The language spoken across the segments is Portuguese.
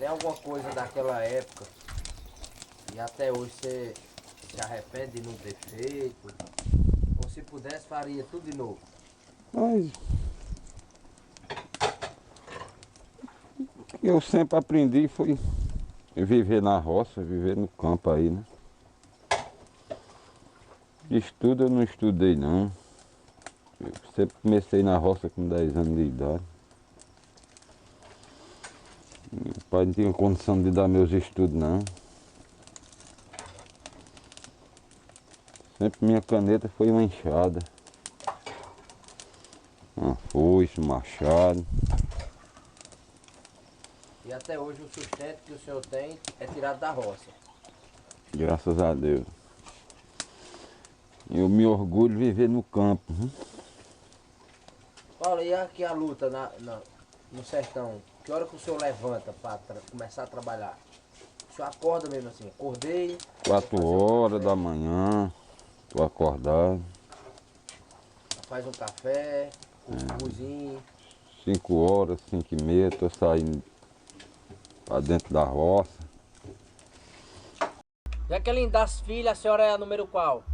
Tem alguma coisa daquela época e até hoje você se arrepende de não ter feito? Ou se pudesse, faria tudo de novo? Mas eu sempre aprendi foi viver na roça, viver no campo aí, né? Estudo eu não estudei não. Eu sempre comecei na roça com 10 anos de idade. Meu pai não tinha condição de dar meus estudos não. Sempre minha caneta foi uma enxada. Uma foice, um machado. E até hoje o sustento que o senhor tem é tirado da roça. Graças a Deus. Eu me orgulho de viver no campo. Paulo, e aqui a luta no sertão? Que hora que o senhor levanta para começar a trabalhar? O senhor acorda mesmo assim? Acordei. 4 horas da manhã, tô acordado. Faz um café, um cozinho. 5 horas, 5 e meia, tô saindo para dentro da roça. Jaqueline, das filhas, a senhora é a número qual?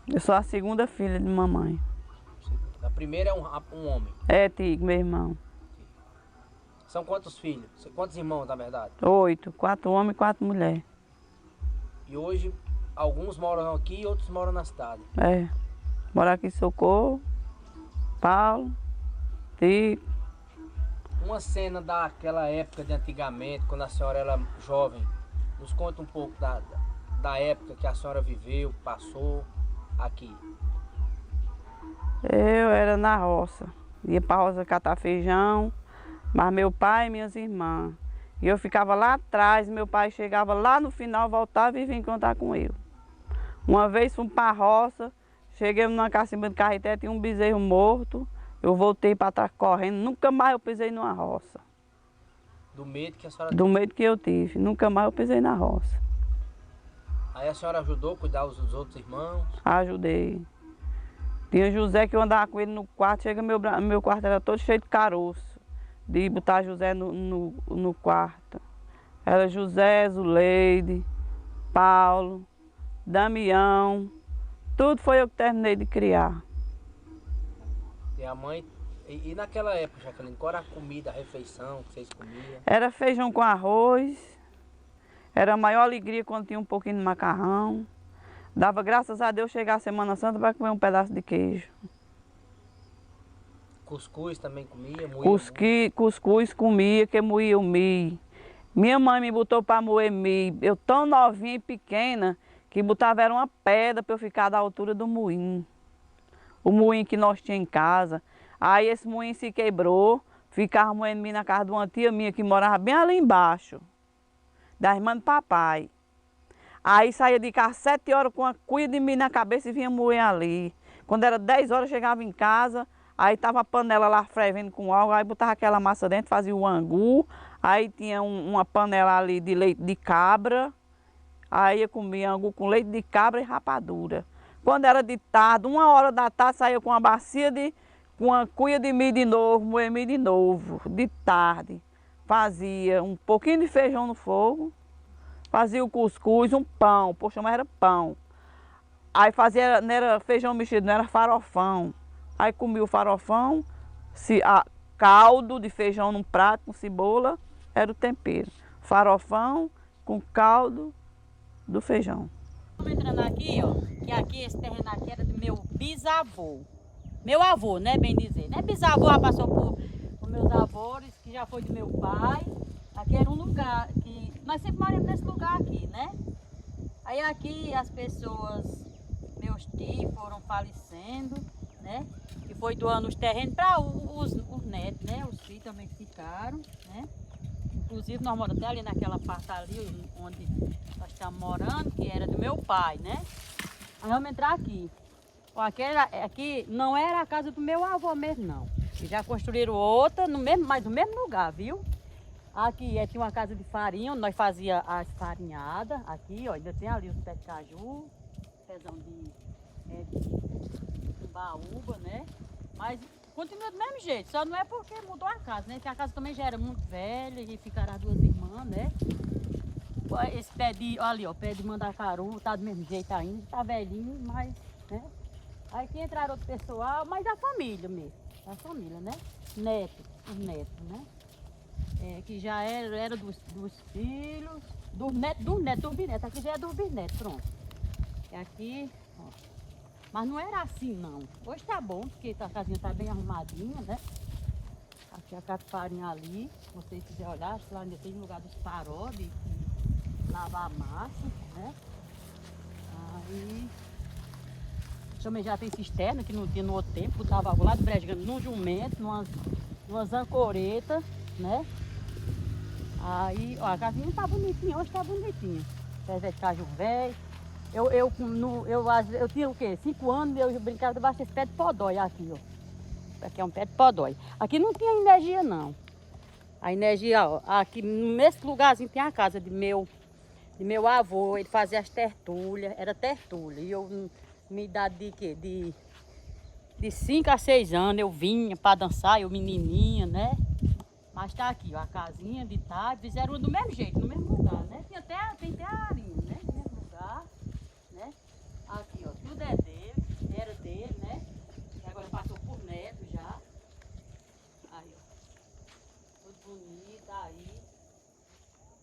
Eu sou a segunda filha de mamãe. A primeira é um homem. É, Tigo, meu irmão. São quantos filhos? Quantos irmãos, na verdade? 8, 4 homens e 4 mulheres. E hoje, alguns moram aqui e outros moram na cidade. É. Moro aqui em Socorro, Paulo, Tigo. Uma cena daquela época de antigamente, quando a senhora era jovem, nos conta um pouco da época que a senhora viveu, passou aqui. Eu era na roça. Ia pra roça catar feijão, mas meu pai e minhas irmãs. E eu ficava lá atrás, meu pai chegava lá no final, voltava e vinha encontrar com eu. Uma vez fomos pra roça, cheguei numa cacimba de carreté, tinha um bezerro morto. Eu voltei para trás correndo, nunca mais eu pisei numa roça. Do medo que a senhora Do medo que eu tive, nunca mais eu pisei na roça. Aí a senhora ajudou a cuidar dos outros irmãos? Ajudei. Tinha José que eu andava com ele no quarto, chega meu quarto era todo cheio de caroço. De botar José no quarto. Era José, Zuleide, Paulo, Damião. Tudo foi eu que terminei de criar. E a mãe... E naquela época, Jaqueline, qual era a comida, a refeição que vocês comiam? Era feijão com arroz. Era a maior alegria quando tinha um pouquinho de macarrão. Dava graças a Deus chegar a Semana Santa para comer um pedaço de queijo. Cuscuz também comia? Moía Cuscuz comia, que moía o milho. Minha mãe me botou para moer milho. Eu tão novinha e pequena que botava era uma pedra para eu ficar da altura do moinho. O moinho que nós tínhamos em casa. Aí esse moinho se quebrou, ficava moendo milho na casa de uma tia minha que morava bem ali embaixo, da irmã do papai. Aí saía de casa 7 horas com uma cuia de milho na cabeça e vinha moer ali. Quando era 10 horas chegava em casa, aí tava a panela lá fervendo com água, aí botava aquela massa dentro, fazia o angu, aí tinha uma panela ali de leite de cabra, aí eu comia angu com leite de cabra e rapadura. Quando era de tarde, 1 hora da tarde, saía com com uma cuia de milho de novo, moer milho de novo, de tarde. Fazia um pouquinho de feijão no fogo, fazia o cuscuz, um pão, poxa, mas era pão. Aí fazia, não era feijão mexido, não era farofão. Aí comia o farofão, caldo de feijão num prato com cebola, era o tempero. Farofão com caldo do feijão. Estamos entrando aqui, ó, que aqui, esse terreno aqui era do meu bisavô. Meu avô, né, bem dizer. Né, bisavô já passou por meus avós, que já foi do meu pai. Aqui era um lugar que... Nós sempre moramos nesse lugar aqui, né? Aí aqui as pessoas, meus tios foram falecendo, né? E foi doando os terrenos para os netos, né? Os filhos também ficaram, né? Inclusive nós moramos até ali naquela parte ali onde nós estamos morando, que era do meu pai, né? Aí vamos entrar aqui. Aqui não era a casa do meu avô mesmo, não. E já construíram outra, mas no mesmo lugar, viu? Aqui tinha uma casa de farinha, onde nós fazíamos as farinhadas. Aqui, ó, ainda tem ali os pés de caju, pezão de baúba, né? Mas continua do mesmo jeito, só não é porque mudou a casa, né? Que a casa também já era muito velha e ficaram as duas irmãs. irmã, né? Esse pé de, olha ali, ó, pé de mandacaru, tá do mesmo jeito ainda, tá velhinho, mas, né? Aí que entraram outro pessoal, mas da família mesmo, da família, né? Neto, os netos, né? Que já era dos filhos, dos netos, dos bisnetos, aqui já é dos bisnetos, pronto. E aqui, ó. Mas não era assim, não. Hoje tá bom, porque a casinha tá bem arrumadinha, né? Aqui a catifarinha ali, se vocês quiserem olhar, lá ainda tem lugar dos farol de lavar a massa, né? Aí também já tem cisterna, que não tinha no outro tempo, botava água lá do Brejigame, num jumento, numas ancoretas, né? Aí, ó, a casinha tá bonitinha, hoje tá bonitinha. Pé de caju velho. Eu tinha o quê? 5 anos, eu brincava debaixo desse pé de podói aqui, ó. Aqui é um pé de podói. Aqui não tinha energia, não. A energia, ó, aqui nesse lugarzinho tem a casa de meu avô, ele fazia as tertúlias, era tertúlia. E eu, minha idade de quê? De 5 a 6 anos, eu vinha para dançar, eu menininha, né? Mas tá aqui, ó, a casinha de tarde, fizeram do mesmo jeito, no mesmo lugar, né? Tem até a arinha, né? No mesmo lugar, né? Aqui, ó, tudo é dele, era dele, né? E agora passou por neto já. Aí, ó, tudo bonito, aí.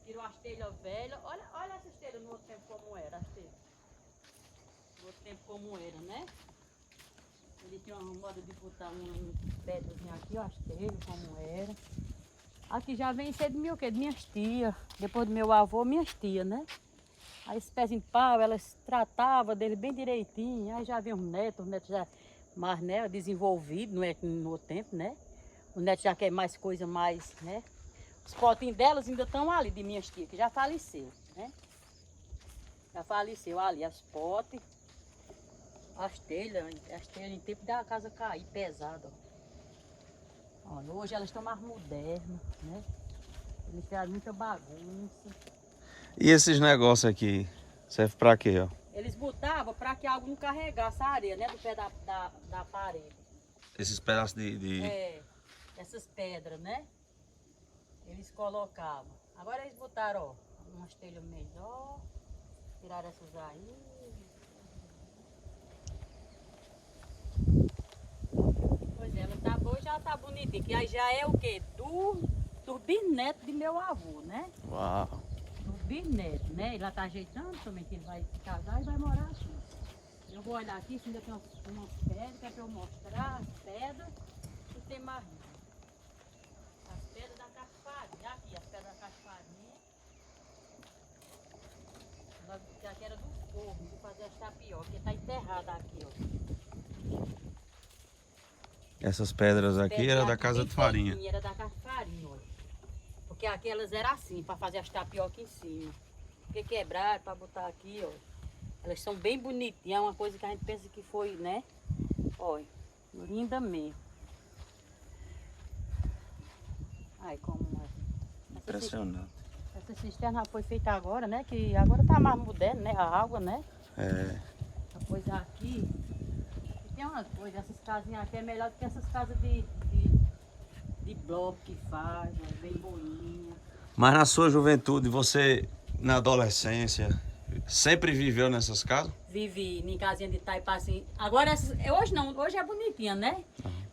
Tirou as telhas velhas. Olha essas telhas no outro tempo como era, as telhas. No outro tempo como era, né? Ele tinha uma moda de botar um pedrozinho aqui, ó, as telhas como era. Aqui já vem ser de mim o quê? De minhas tias. Depois do meu avô, minhas tias, né? Aí esse pezinho de pau, elas tratavam dele bem direitinho. Aí já vinha os netos já mais, né, desenvolvidos, não é que no outro tempo, né? O neto já quer mais coisa, mais, né? Os potinhos delas ainda estão ali, de minhas tias, que já faleceu, né? Já faleceu ali, as potes, as telhas em tempo da casa cair, pesada, ó. Olha, hoje elas estão mais modernas, né? Eles fizeram muita bagunça. E esses negócios aqui, serve pra quê, ó? Eles botavam para que algo não carregasse a areia, né? Do pé da parede. Esses pedaços de... Essas pedras, né? Eles colocavam. Agora eles botaram, ó, umas telhas melhor. Tiraram essas aí. Pois é, hoje ela tá bonitinha. Que aí já é o quê? Do bisneto de meu avô, né? Uau! Do bisneto, né? Ele lá tá ajeitando também, que ele vai se casar e vai morar aqui. Eu vou olhar aqui se ainda tem umas pedras, que é pra eu mostrar as pedras. E tem mais. As pedras da cachofarinha. Aqui, as pedras da cachofarinha. Aqui era do forno, de fazer as tapioca, que tá enterrada aqui, ó. Essas pedras aqui eram da casa de farinha. Era da casa de farinha, olha. Porque aqui elas eram assim, para fazer as tapioca em cima. Porque quebraram para botar aqui, ó. Elas são bem bonitinhas, é uma coisa que a gente pensa que foi, né? Olha, linda mesmo. Ai, como é. Impressionante. Essa cisterna foi feita agora, né? Que agora tá mais moderno, né? A água, né? É. A coisa aqui. E tem uma coisa, essas casinhas aqui é melhor do que essas casas de bloco que faz, né? Bem boinha. Mas na sua juventude, você, na adolescência, sempre viveu nessas casas? Vivi em casinha de taipa assim. Agora, hoje não, hoje é bonitinha, né?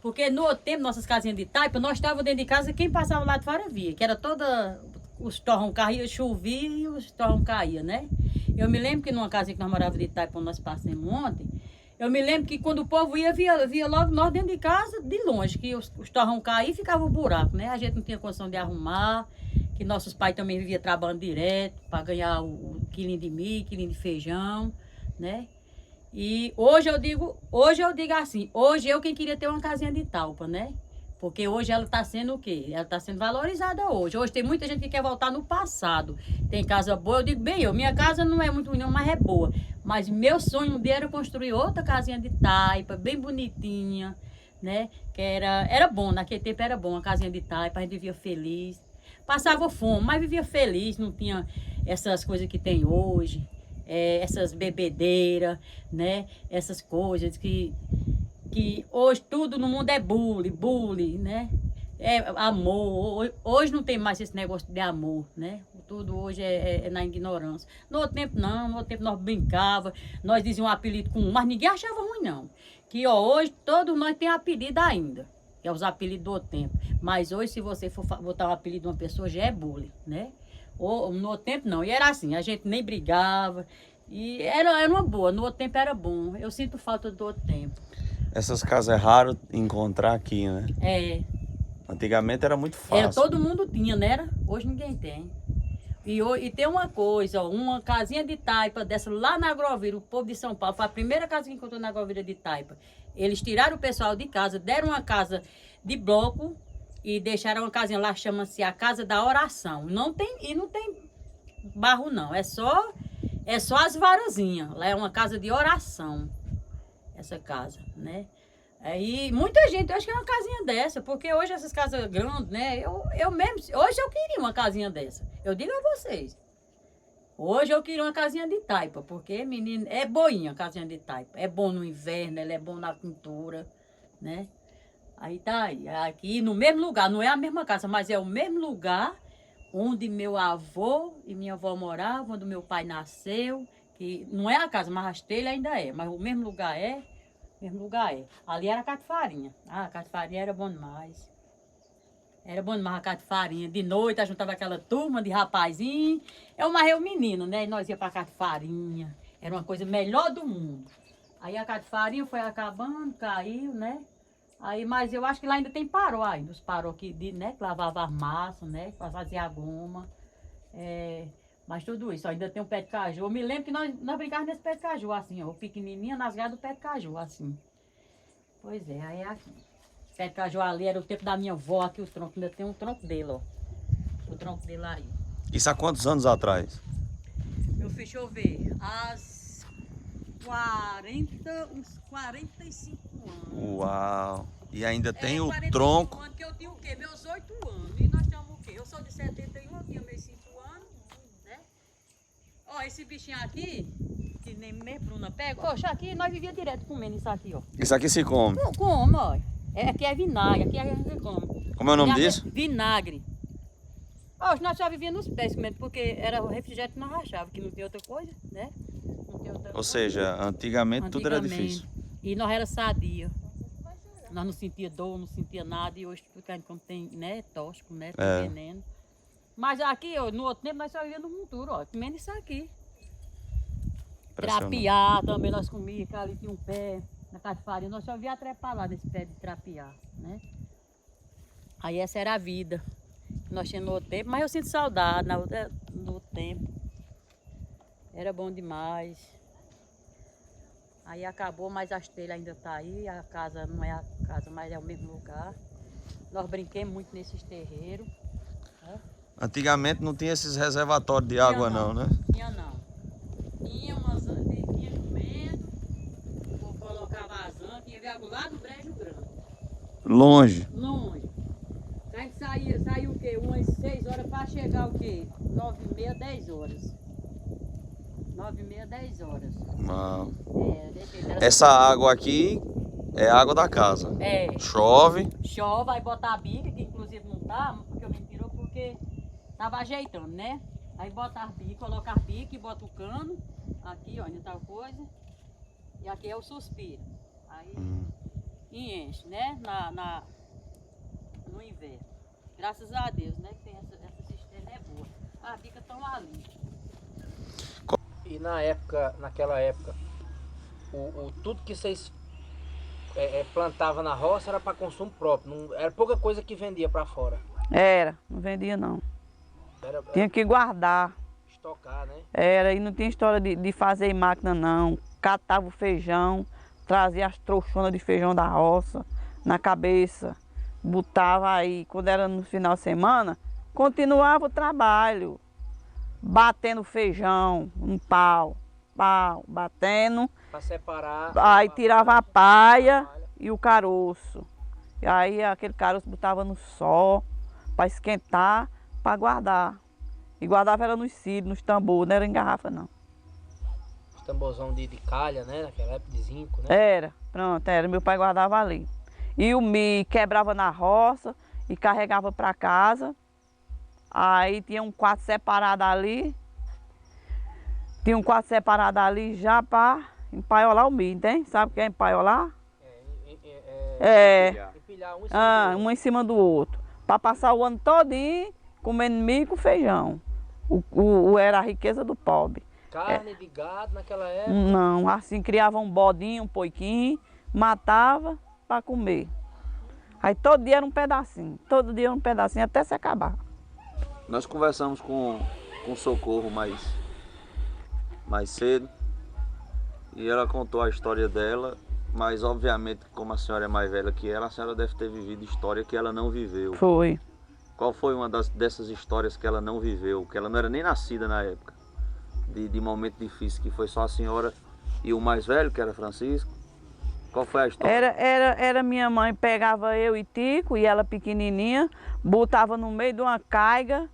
Porque no outro tempo, nossas casinhas de taipa, nós estávamos dentro de casa, quem passava lá de fora via, que era toda, os torrão caíam, chovia e os torrão caíam, né? Eu me lembro que numa casinha que nós morávamos de taipa, quando nós passamos ontem, eu me lembro que quando o povo ia, via logo nós dentro de casa, de longe, que os torrão caíam e ficava um buraco, né? A gente não tinha condição de arrumar, que nossos pais também viviam trabalhando direto para ganhar o quilinho de milho, quilinho de feijão, né? E hoje eu digo assim, hoje eu quem queria ter uma casinha de talpa, né? Porque hoje ela está sendo o quê? Ela está sendo valorizada hoje. Hoje tem muita gente que quer voltar no passado. Tem casa boa, eu digo bem, minha casa não é muito ruim, mas é boa. Mas meu sonho um dia era construir outra casinha de taipa, bem bonitinha, né? Que era bom, naquele tempo era bom, a casinha de taipa, a gente vivia feliz. Passava fome, mas vivia feliz, não tinha essas coisas que tem hoje. Essas bebedeiras, né? Essas coisas que hoje tudo no mundo é bullying, né? Amor. Hoje não tem mais esse negócio de amor, né? Tudo hoje é na ignorância. No outro tempo não, no outro tempo nós brincava, nós dizíamos um apelido com um, mas ninguém achava ruim não. Que ó, hoje todos nós temos apelido ainda, que é os apelidos do outro tempo. Mas hoje se você for botar o apelido de uma pessoa já é bullying, né? Ou, no outro tempo não, e era assim, a gente nem brigava, e era uma boa, no outro tempo era bom. Eu sinto falta do outro tempo. Essas casas é raro encontrar aqui, né? É. Antigamente era muito fácil. Todo mundo tinha, né? Hoje ninguém tem. E tem uma coisa, ó, uma casinha de taipa dessa lá na Agrovila, o povo de São Paulo, foi a primeira casa que encontrou na Agrovila de taipa. Eles tiraram o pessoal de casa, deram uma casa de bloco e deixaram uma casinha lá, chama-se a Casa da Oração. Não tem barro não, é só as varazinhas. Lá é uma casa de oração, essa casa, né? Aí muita gente, eu acho que é uma casinha dessa, porque hoje essas casas grandes, né? Eu mesmo, hoje eu queria uma casinha dessa. Eu digo a vocês. Hoje eu queria uma casinha de taipa, porque, menino, é boinha a casinha de taipa. É bom no inverno, ela é bom na pintura, né? Aí tá aí, aqui no mesmo lugar, não é a mesma casa, mas é o mesmo lugar onde meu avô e minha avó moravam, onde meu pai nasceu, que não é a casa, mas as telhas ainda é, mas o mesmo lugar é. Mesmo lugar é. Ali era a catifarinha. Ah, a catifarinha era bom demais. Era bom demais a catifarinha. De noite, a juntava aquela turma de rapazinho. Eu marrei o menino, né? E nós ia pra catifarinha. Era uma coisa melhor do mundo. Aí a catifarinha foi acabando, caiu, né? Aí, mas eu acho que lá ainda tem paró ainda. Os paró que, né? Que lavava as massas, né? Fazia a goma. Mas tudo isso, ó, ainda tem um pé de caju. Eu me lembro que nós brincávamos nesse pé de caju, assim, ó. O pequenininho nas galhas do pé de caju, assim. Pois é, aí é aqui. O pé de caju ali era o tempo da minha avó, aqui os troncos. Ainda tem um tronco dele, ó. O tronco dele aí. Isso há quantos anos atrás? Meu filho, deixa eu ver. Uns 45 anos. Uau! E ainda tem o 45 tronco. anos, que eu tinha o quê? Meus 8 anos. E nós temos o quê? Eu sou de 71, eu tinha meus 5 anos. Ó, esse bichinho aqui, que nem minha Bruna pega, ó, isso aqui nós vivíamos direto comendo isso aqui, ó. Isso aqui se come. Como, ó. Aqui é vinagre, aqui a gente come. Como é o nome disso? Vinagre. Ó, nós só vivíamos nos pés comendo, porque era o refrigerante que nós rachava, que não tem outra coisa, né? Não tem outra Ou coisa. seja, antigamente tudo era difícil. E nós era sadia. Nós não sentia dor, não sentia nada, e hoje tudo que a gente come tem, né, tóxico, né, tem veneno. Mas aqui, ó, no outro tempo, nós só vivíamos no monturo, ó, comendo isso aqui. Trapiá também nós comíamos, que ali tinha um pé na catifarinha, nós só via trepar lá nesse pé de trapiá, né? Aí essa era a vida que nós tínhamos no outro tempo, mas eu sinto saudade no outro tempo. Era bom demais. Aí acabou, mas as telhas ainda tá aí, a casa não é a casa, mas é o mesmo lugar. Nós brinquemos muito nesses terreiros. Antigamente não tinha esses reservatórios de água não, né? Tinha não. Tinha jumento, ou colocava as antas, tinha água lá do Brejo Grande. Longe. Longe. A gente saía o quê? Umas 6 horas para chegar o quê? 9h30, 10 horas. 9h30, 10 horas. Uau. Era Essa água aqui é água da casa. Chove. Chove, vai botar a bica, que inclusive não tá, porque eu me tirou porque tava ajeitando, né? Aí bota a bica, coloca a bica e bota o cano. Aqui, ó, ainda tá coisa. E aqui é o suspiro. Aí e enche, né? No inverno. Graças a Deus, né? Que tem essa cisterna é boa. As bicas estão ali. E naquela época, tudo que vocês plantavam na roça era para consumo próprio. Não, era pouca coisa que vendia para fora. Não vendia não. Era Tinha que guardar. estocar, né? E não tinha história de fazer em máquina não. Catava o feijão, trazia as trouxonas de feijão da roça na cabeça, botava aí, quando era no final de semana, continuava o trabalho. Batendo feijão no pau, batendo. Para separar. Aí tirava a palha e o caroço. E aí aquele caroço botava no sol para esquentar, para guardar. E guardava era nos cílios, nos tambores, não era em garrafa não. Os tamborzão de calha, né? Naquela época de zinco, né? Era, meu pai guardava ali. E o milho quebrava na roça e carregava para casa. Aí tinha um quarto separado ali. Tinha um quarto separado ali já para empaiolar o milho, entende? Sabe o que é empaiolar? Empilhar um em cima do outro. Um em cima do outro. Para passar o ano todinho comendo milho com feijão. Era a riqueza do pobre. Carne de gado naquela época. Não, assim criava um bodinho, um porquinho, matava para comer. Aí todo dia era um pedacinho, todo dia era um pedacinho até se acabar. Nós conversamos com Socorro mais cedo e ela contou a história dela, mas obviamente, como a senhora é mais velha que ela, a senhora deve ter vivido história que ela não viveu. Foi. Qual foi uma dessas histórias que ela não viveu, que ela não era nem nascida na época, de momento difícil, que foi só a senhora e o mais velho, que era Francisco? Qual foi a história? Era minha mãe, pegava eu e Tico, e ela pequenininha, botava no meio de uma caiga,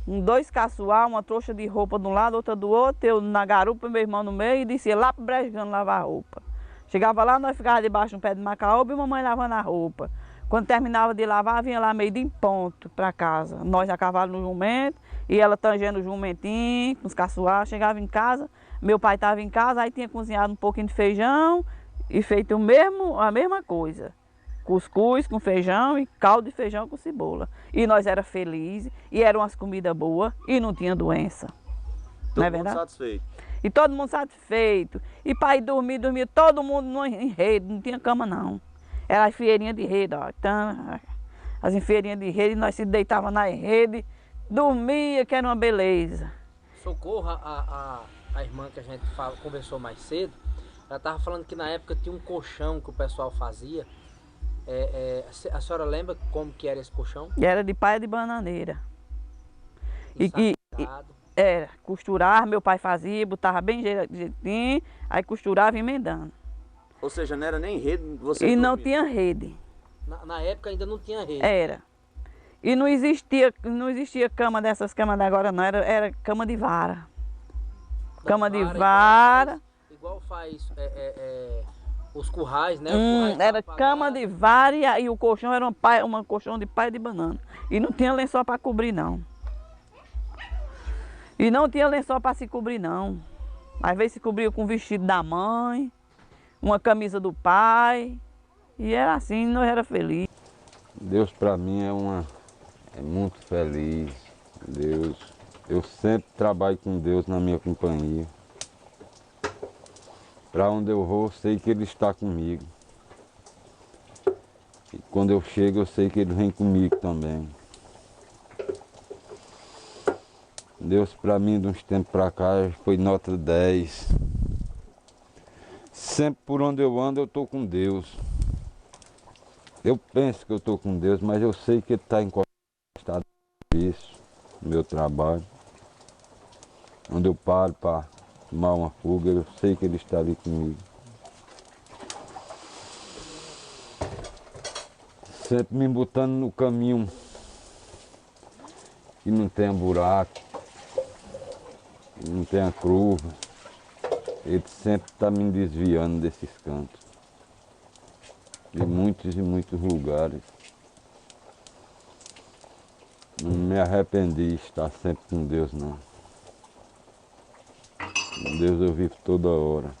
dois caçoar, uma trouxa de roupa de um lado, outra do outro, eu na garupa, meu irmão no meio, e descia lá pro Brejano lavar roupa. Chegava lá, nós ficávamos debaixo de um pé de macaúba e mamãe lavando a roupa. Quando terminava de lavar, vinha lá meio de em ponto para casa. Nós a cavalo no jumento, e ela tangendo o jumentinho, com os caçoar, chegava em casa, meu pai estava em casa, aí tinha cozinhado um pouquinho de feijão e feito a mesma coisa. Cuscuz com feijão e caldo de feijão com cebola. E nós era felizes, e eram umas comidas boas, e não tinha doença. Não é verdade? Todo mundo satisfeito. E todo mundo satisfeito. E para ir dormir todo mundo em rede, não tinha cama não. Era as enfieirinhas de rede, ó. Então, as enfieirinhas de rede, nós se deitávamos na rede, dormia, que era uma beleza. Socorro, a irmã que a gente conversou mais cedo, ela estava falando que na época tinha um colchão que o pessoal fazia. A senhora lembra como que era esse colchão? E era de paia de bananeira. Ensacado. Era, costurar, meu pai fazia, botava bem jeitinho, aí costurava emendando. Ou seja, não era nem rede, você E não dormia. tinha rede. Na época ainda não tinha rede. Era. E não existia cama dessas camas de agora não, era cama de vara. Cama de vara. Igual faz os currais, né? Os currais Era pra cama pagar. de vara e o colchão era uma colchão de paia de banana. E não tinha lençol para cobrir não. E não tinha lençol para se cobrir não. Às vezes se cobria com o vestido da mãe, uma camisa do pai. E era assim, nós era feliz. Deus para mim é muito feliz. Deus, eu sempre trabalho com Deus na minha companhia. Para onde eu vou, eu sei que Ele está comigo. E quando eu chego, eu sei que Ele vem comigo também. Deus para mim, de uns tempos para cá, foi nota 10. Sempre por onde eu ando, eu estou com Deus. Eu penso que eu estou com Deus, mas eu sei que Ele está encostado nisso, no meu trabalho. Onde eu paro para tomar uma fuga, eu sei que Ele está ali comigo. Sempre me botando no caminho que não tenha buraco, que não tenha curva. Ele sempre está me desviando desses cantos. De muitos e muitos lugares. Não me arrependi de estar sempre com Deus, não. Com Deus eu vivo toda hora.